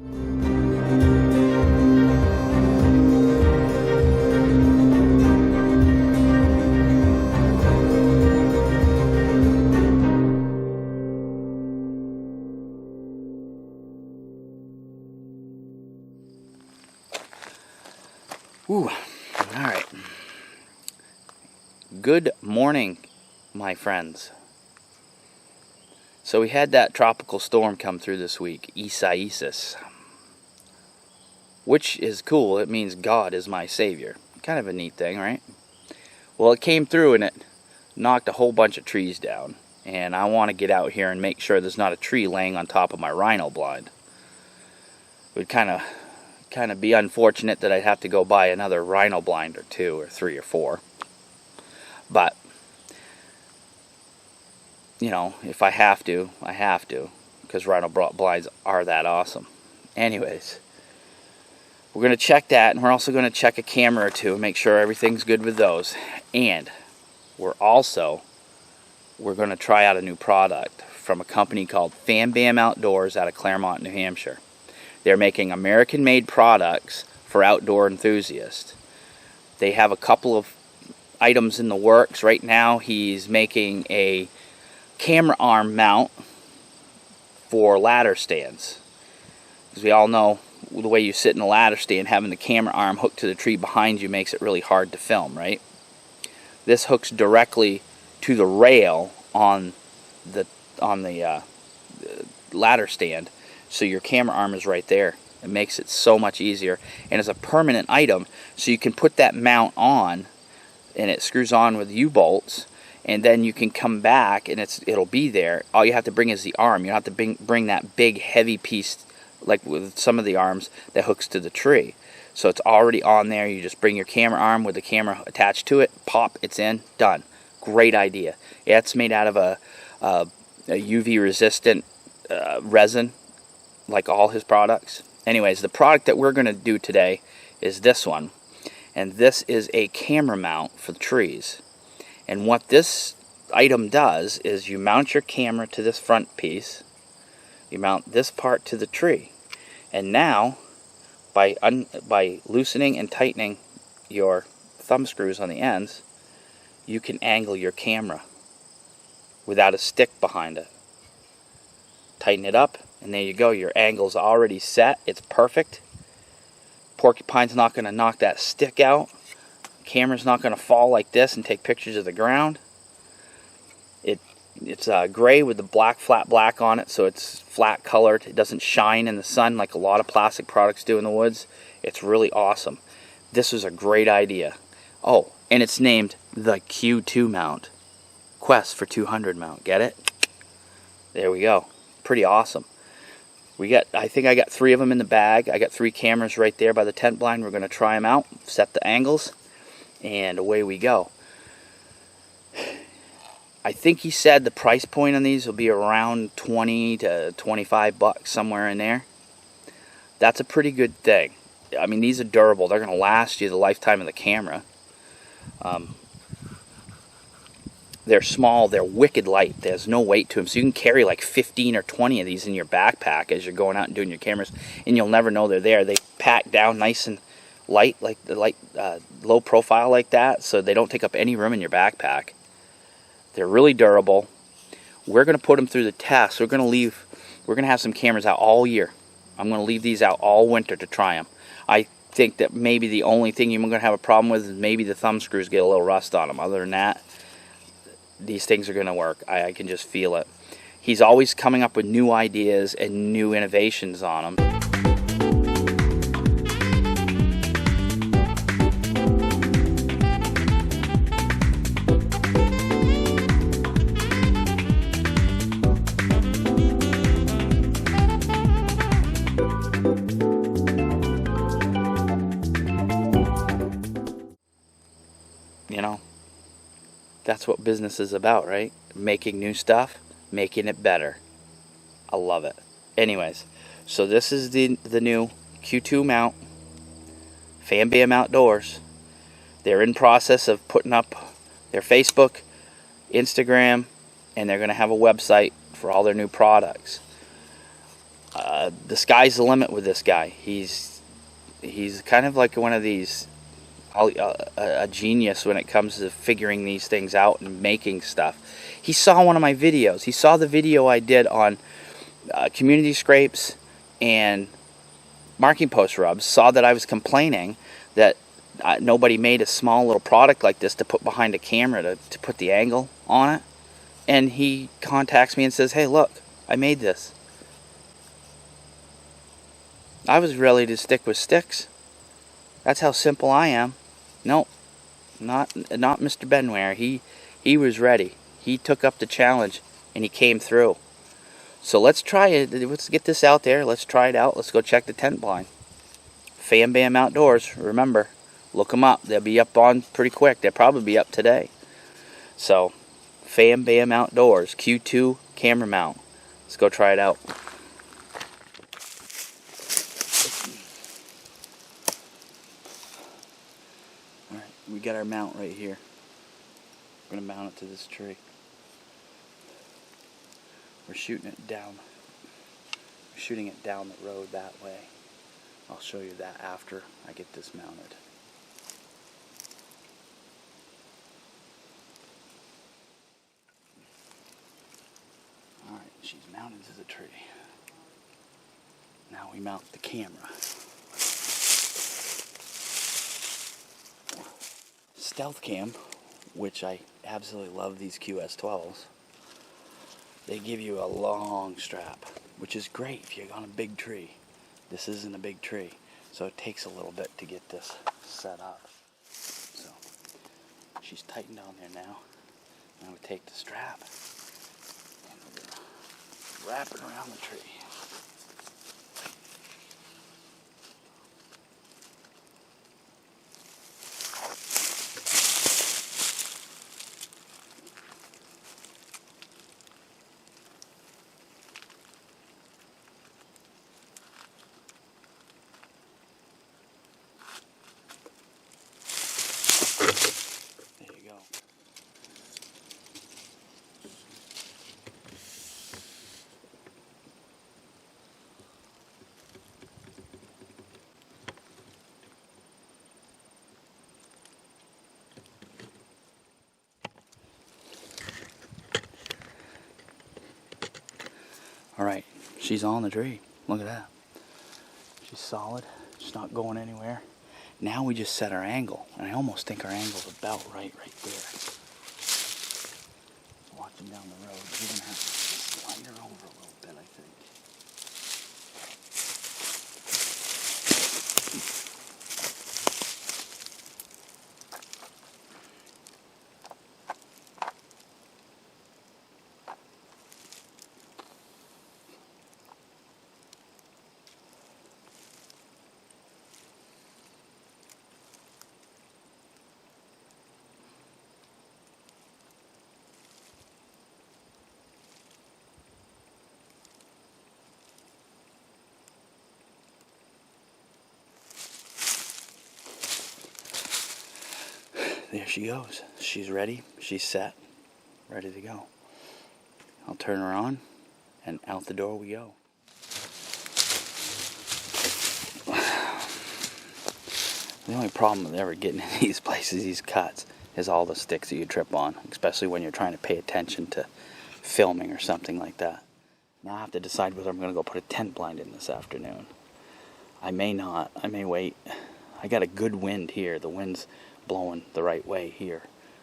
Ooh, all right. Good morning, my friends. So we had that tropical storm come through this week, Isaias, which is cool. It means God is my savior. Kind of a neat thing, right? Well, it came through and it knocked a whole bunch of trees down. And I want to get out here and make sure there's not a tree laying on top of my rhino blind. It would kind of be unfortunate that I'd have to go buy another rhino blind or 2 or 3 or 4. But, you know, if I have to, I have to. Because rhino blinds are that awesome. Anyways, we're going to check that, and we're also going to check a camera or 2 and make sure everything's good with those. And we're going to try out a new product from a company called Fam Bam Outdoors out of Claremont, New Hampshire. They're making American-made products for outdoor enthusiasts. They have a couple of items in the works. Right now, he's making a camera arm mount for ladder stands. Because we all know the way you sit in a ladder stand, having the camera arm hooked to the tree behind you makes it really hard to film, right? This hooks directly to the rail on the ladder stand. So your camera arm is right there. It makes it so much easier. And it's a permanent item, so you can put that mount on, and it screws on with U-bolts, and then you can come back, and it'll be there. All you have to bring is the arm. You don't have to bring that big, heavy piece, like with some of the arms, that hooks to the tree. So it's already on there. You just bring your camera arm with the camera attached to it, pop, it's in, done. Great idea. Yeah, it's made out of a UV-resistant resin, like all his products. Anyways, the product that we're going to do today is this one. And this is a camera mount for the trees. And what this item does is you mount your camera to this front piece. You mount this part to the tree. And now, by loosening and tightening your thumb screws on the ends, you can angle your camera without a stick behind it. Tighten it up, and there you go. Your angle's already set. It's perfect. Porcupine's not going to knock that stick out. Camera's not going to fall like this and take pictures of the ground. It's gray with the flat black on it, so it's flat colored. It doesn't shine in the sun like a lot of plastic products do in the woods. It's really awesome. This was a great idea. Oh, and it's named the Q2 mount. Quest for 200 mount. Get it? There we go. Pretty awesome. I think I got 3 of them in the bag. I got 3 cameras right there by the tent blind. We're going to try them out, set the angles, and away we go. I think he said the price point on these will be around 20 to 25 bucks, somewhere in there. That's a pretty good thing. I mean, these are durable. They're going to last you the lifetime of the camera. They're small, they're wicked light. There's no weight to them, so you can carry like 15 or 20 of these in your backpack as you're going out and doing your cameras, and you'll never know they're there. They pack down nice and light, like low profile like that, so they don't take up any room in your backpack. They're really durable. We're going to put them through the test. We're going to have some cameras out all year. I'm going to leave these out all winter to try them. I think that maybe the only thing you're going to have a problem with is maybe the thumb screws get a little rust on them. Other than that, these things are going to work. I can just feel it. He's always coming up with new ideas and new innovations on them. You know, that's what business is about, right? Making new stuff, making it better. I love it. Anyways, so this is the new Q2 mount, Fam Bam Outdoors. They're in process of putting up their Facebook, Instagram, and they're going to have a website for all their new products. The sky's the limit with this guy. He's kind of like one of these, a genius when it comes to figuring these things out and making stuff. He saw one of my videos. He saw the video I did on community scrapes and marking post rubs, saw that I was complaining that nobody made a small little product like this to put behind a camera to put the angle on it. And he contacts me and says, hey, look, I made this. I was ready to stick with sticks. That's how simple I am. No, not Mr. Benware. He was ready. He took up the challenge and he came through. So let's try it. Let's get this out there. Let's try it out. Let's go check the tent blind. Fam Bam Outdoors. Remember, look them up. They'll be up on pretty quick. They'll probably be up today. So, Fam Bam Outdoors Q2 camera mount. Let's go try it out. Alright, we got our mount right here. We're going to mount it to this tree. We're shooting it down. We're shooting it down the road that way. I'll show you that after I get this mounted. Alright, she's mounted to the tree. Now we mount the camera. Stealth Cam, which I absolutely love these QS12s. They give you a long strap, which is great if you're on a big tree. This isn't a big tree, so it takes a little bit to get this set up. So, she's tightened on there now. Now we take the strap and we're going to wrap it around the tree. Alright, she's on the tree. Look at that. She's solid. She's not going anywhere. Now we just set our angle. And I almost think our angle's about right there. Watching down the road. We're going to have to slide her over a little bit, I think. There she goes. She's ready. She's set. Ready to go. I'll turn her on and out the door we go. The only problem with ever getting in these places, these cuts, is all the sticks that you trip on, especially when you're trying to pay attention to filming or something like that. Now I have to decide whether I'm going to go put a tent blind in this afternoon. I may not. I may wait. I got a good wind here. The wind's blowing the right way here,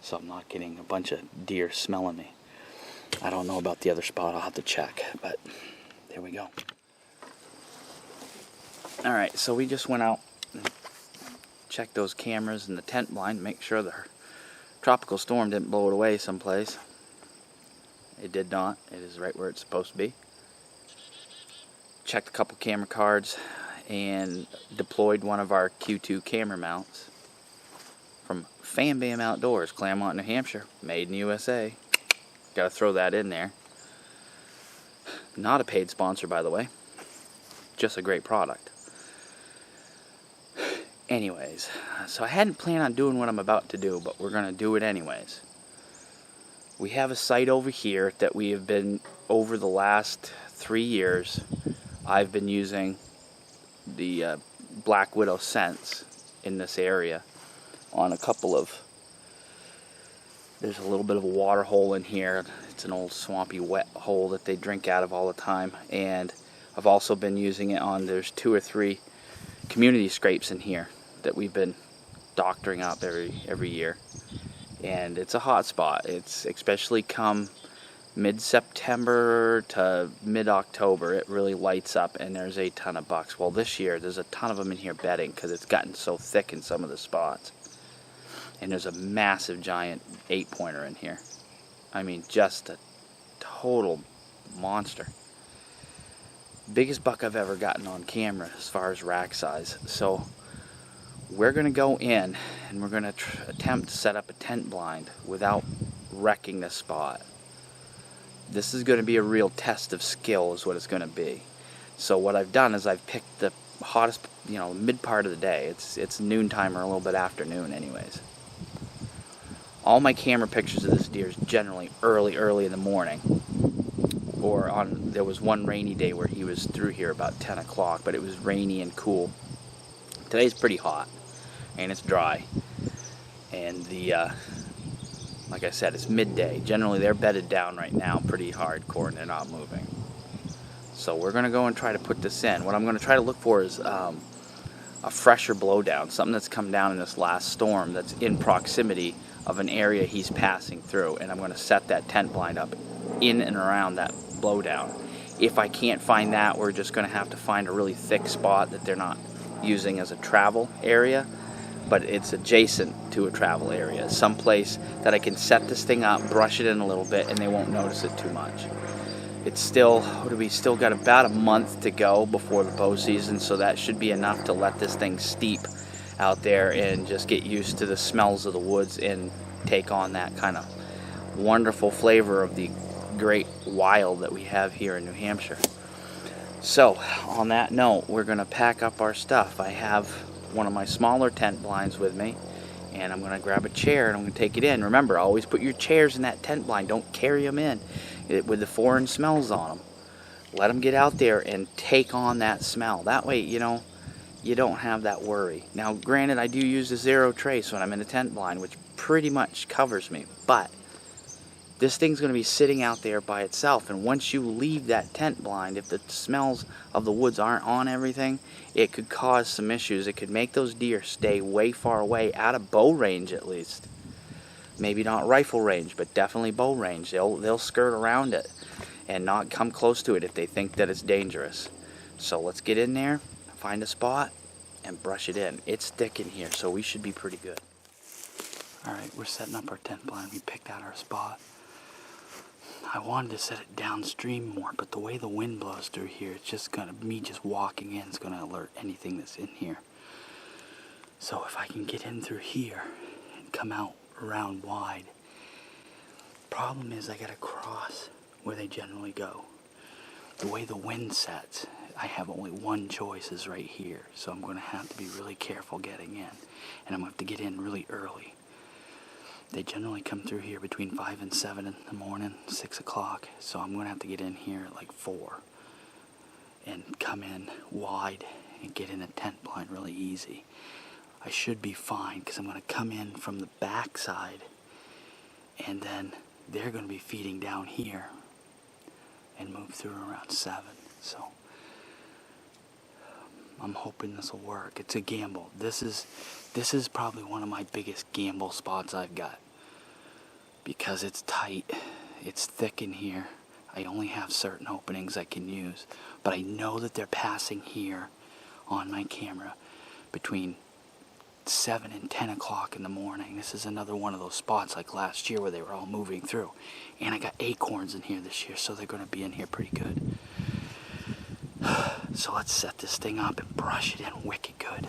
so I'm not getting a bunch of deer smelling me. I don't know about the other spot. I'll have to check, but there we go. Alright, so we just went out and checked those cameras and the tent blind, make sure the tropical storm didn't blow it away someplace. It did not. It is right where it's supposed to be. Checked a couple camera cards and deployed one of our Q2 camera mounts from Fam Bam Outdoors, Claremont, New Hampshire, made in USA. Gotta throw that in there. Not a paid sponsor, by the way. Just a great product. Anyways, so I hadn't planned on doing what I'm about to do, but we're gonna do it anyways. We have a site over here that we have been, over the last 3 years, I've been using the Black Widow scents in this area on a couple of, there's a little bit of a water hole in here. It's an old swampy wet hole that they drink out of all the time, and I've also been using it on, there's 2 or 3 community scrapes in here that we've been doctoring up every year, and it's a hot spot. It's especially come mid-September to mid-October, it really lights up, and there's a ton of bucks. Well, this year there's a ton of them in here bedding because it's gotten so thick in some of the spots, and there's a massive giant 8-pointer in here. I mean, just a total monster. Biggest buck I've ever gotten on camera as far as rack size. So we're going to go in and we're going to attempt to set up a tent blind without wrecking the spot. This is going to be a real test of skill is what it's going to be. So what I've done is I've picked the hottest, mid part of the day. It's noontime or a little bit afternoon anyways. All my camera pictures of this deer is generally early in the morning. Or there was one rainy day where he was through here about 10 o'clock, but it was rainy and cool. Today's pretty hot, and it's dry. And like I said, it's midday. Generally, they're bedded down right now pretty hardcore, and they're not moving. So we're going to go and try to put this in. What I'm going to try to look for is a fresher blowdown, something that's come down in this last storm that's in proximity of an area he's passing through. And I'm going to set that tent blind up in and around that blowdown. If I can't find that, we're just going to have to find a really thick spot that they're not using as a travel area, but it's adjacent to a travel area. Someplace that I can set this thing up, brush it in a little bit, and they won't notice it too much. It's still, we still got about a month to go before the bow season, so that should be enough to let this thing steep out there and just get used to the smells of the woods and take on that kind of wonderful flavor of the great wild that we have here in New Hampshire. So on that note, we're going to pack up our stuff. I have one of my smaller tent blinds with me, and I'm going to grab a chair and I'm going to take it in. Remember, always put your chairs in that tent blind. Don't carry them in with the foreign smells on them. Let them get out there and take on that smell. That way, you don't have that worry. Now, granted, I do use a zero trace when I'm in a tent blind, which pretty much covers me, but this thing's going to be sitting out there by itself, and once you leave that tent blind, if the smells of the woods aren't on everything, it could cause some issues. It could make those deer stay way far away, out of bow range at least. Maybe not rifle range, but definitely bow range. They'll skirt around it and not come close to it if they think that it's dangerous. So let's get in there, find a spot, and brush it in. It's thick in here, so we should be pretty good. Alright, we're setting up our tent blind. We picked out our spot. I wanted to set it downstream more, but the way the wind blows through here, it's just me just walking in is going to alert anything that's in here. So if I can get in through here and come out around wide, problem is I got to cross where they generally go. The way the wind sets, I have only one choice is right here, so I'm going to have to be really careful getting in, and I'm going to have to get in really early. They generally come through here between 5 and 7 in the morning, 6 o'clock. So I'm going to have to get in here at like 4 and come in wide and get in a tent blind really easy. I should be fine because I'm going to come in from the back side, and then they're going to be feeding down here and move through around 7. So I'm hoping this will work. It's a gamble. This is probably one of my biggest gamble spots I've got, because it's tight, it's thick in here. I only have certain openings I can use, but I know that they're passing here on my camera between 7 and 10 o'clock in the morning. This is another one of those spots like last year where they were all moving through. And I got acorns in here this year, so they're going to be in here pretty good. So let's set this thing up and brush it in wicked good.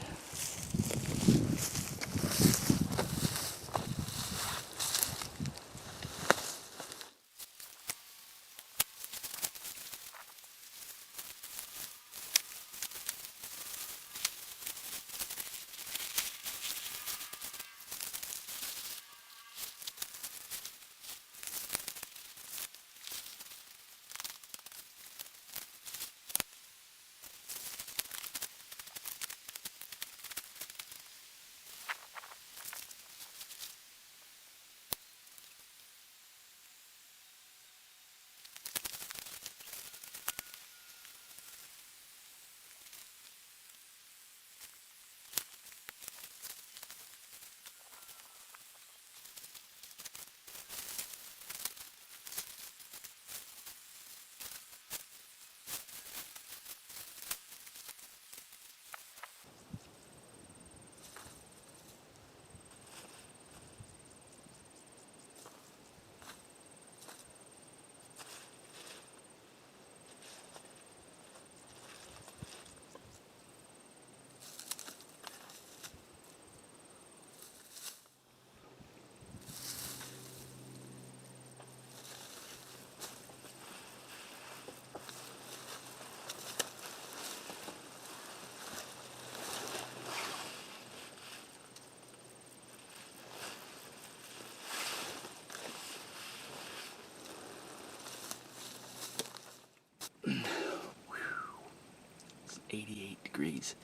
degrees.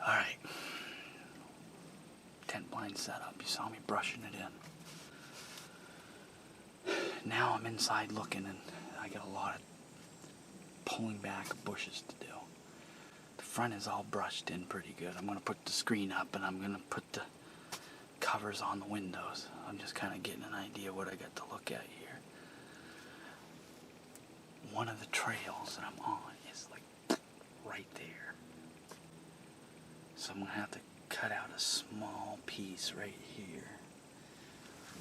Alright. Tent blind setup. You saw me brushing it in. Now I'm inside looking, and I got a lot of pulling back bushes to do. The front is all brushed in pretty good. I'm going to put the screen up, and I'm going to put the covers on the windows. I'm just kind of getting an idea what I got to look at here. One of the trails that I'm on is like right there. So I'm going to have to cut out a small piece right here.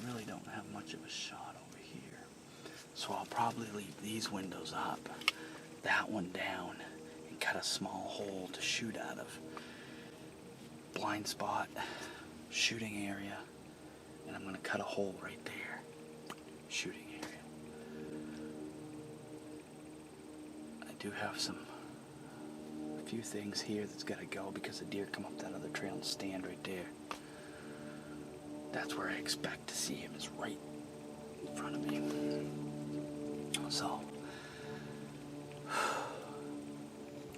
I really don't have much of a shot over here. So I'll probably leave these windows up, that one down, and cut a small hole to shoot out of. Blind spot, shooting area, and I'm going to cut a hole right there, shooting area. I do have a few things here that's got to go because the deer come up that other trail and stand right there. That's where I expect to see him, is right in front of me. So,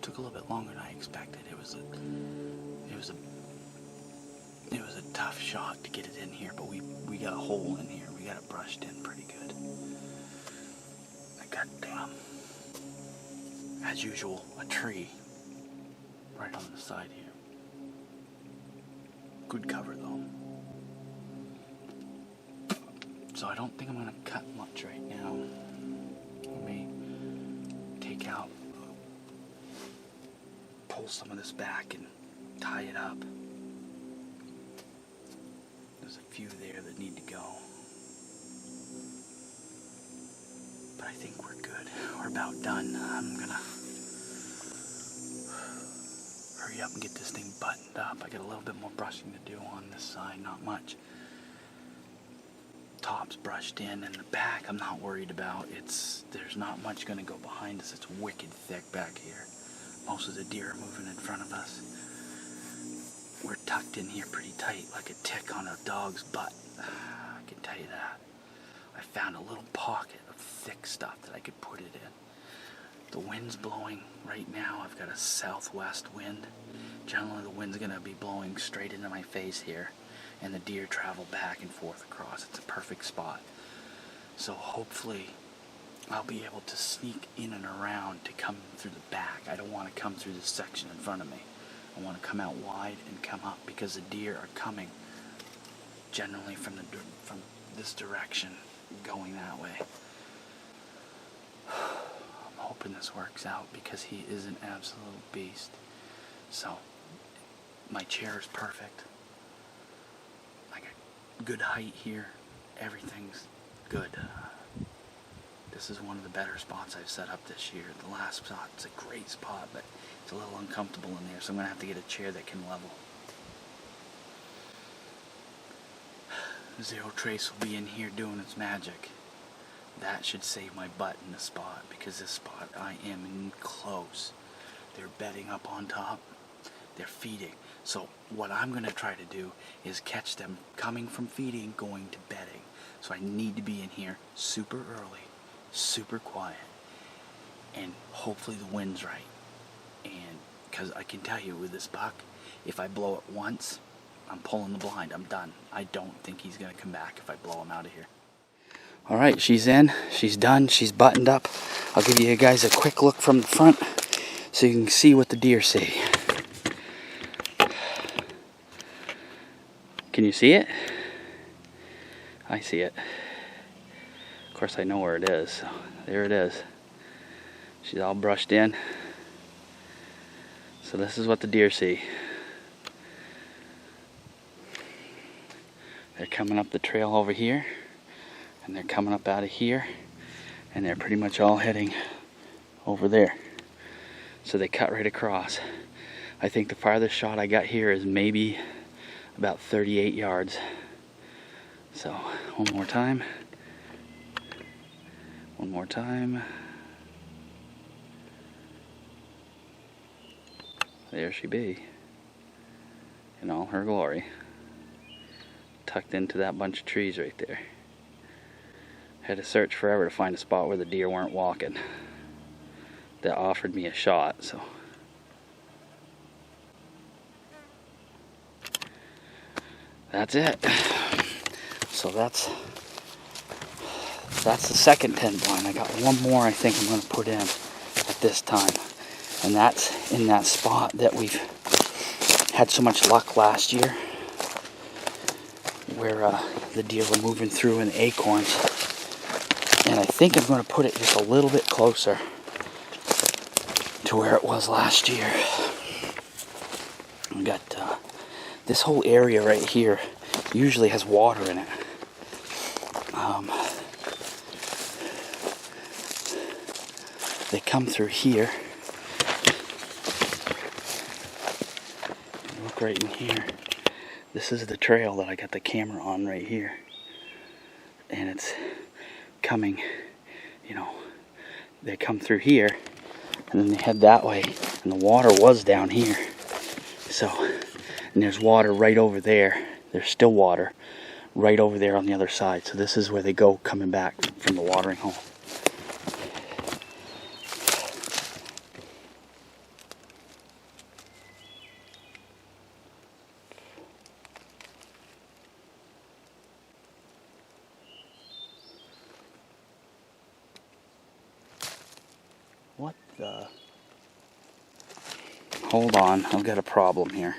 took a little bit longer than I expected. It was a tough shot to get it in here, but we got a hole in here. We got it brushed in pretty good. I got, as usual, a tree right on the side here. Good cover though. So I don't think I'm going to cut much right now. I may take out, pull some of this back and tie it up. There's a few there that need to go. But I think we're good. We're about done. I'm going to hurry up and get this thing buttoned up. I got a little bit more brushing to do on this side, not much. Top's brushed in, and the back I'm not worried about. There's not much going to go behind us. It's wicked thick back here. Most of the deer are moving in front of us. We're tucked in here pretty tight, like a tick on a dog's butt. I can tell you that. I found a little pocket of thick stuff that I could put it in. The wind's blowing right now. I've got a southwest wind. Generally the wind's going to be blowing straight into my face here, and the deer travel back and forth across. It's a perfect spot. So hopefully I'll be able to sneak in and around to come through the back. I don't want to come through this section in front of me. I want to come out wide and come up, because the deer are coming generally from this direction, going that way. I'm hoping this works out, because he is an absolute beast. So my chair is perfect. I got good height here. Everything's good. This is one of the better spots I've set up this year. The last spot's a great spot, but it's a little uncomfortable in there, so I'm going to have to get a chair that can level. Zero Trace will be in here doing its magic. That should save my butt in the spot, because this spot I am in close. They're bedding up on top. They're feeding. So what I'm going to try to do is catch them coming from feeding, going to bedding. So I need to be in here super early, super quiet, and hopefully the wind's right. And because I can tell you with this buck, if I blow it once, I'm pulling the blind. I'm done. I don't think he's going to come back if I blow him out of here. Alright, she's in. She's done. She's buttoned up. I'll give you guys a quick look from the front so you can see what the deer see. Can you see it? I see it. Of course I know where it is. So there it is. She's all brushed in. So this is what the deer see. They're coming up the trail over here, and they're coming up out of here, and they're pretty much all heading over there. So they cut right across. I think the farthest shot I got here is maybe about 38 yards. So one more time. One more time. There she be, in all her glory, tucked into that bunch of trees right there. Had to search forever to find a spot where the deer weren't walking that offered me a shot. So that's it. So that's the second tent blind. I got one more I think I'm going to put in at this time. And that's in that spot that we've had so much luck last year, where the deer were moving through in the acorns. And I think I'm going to put it just a little bit closer to where it was last year. We got this whole area right here usually has water in it. They come through here. Look right in here. This is the trail that I got the camera on right here. And it's coming, you know, they come through here and then they head that way, and the water was down here. So, and there's water right over there. There's still water right over there on the other side. So this is where they go coming back from the watering hole. What the? Hold on, I've got a problem here.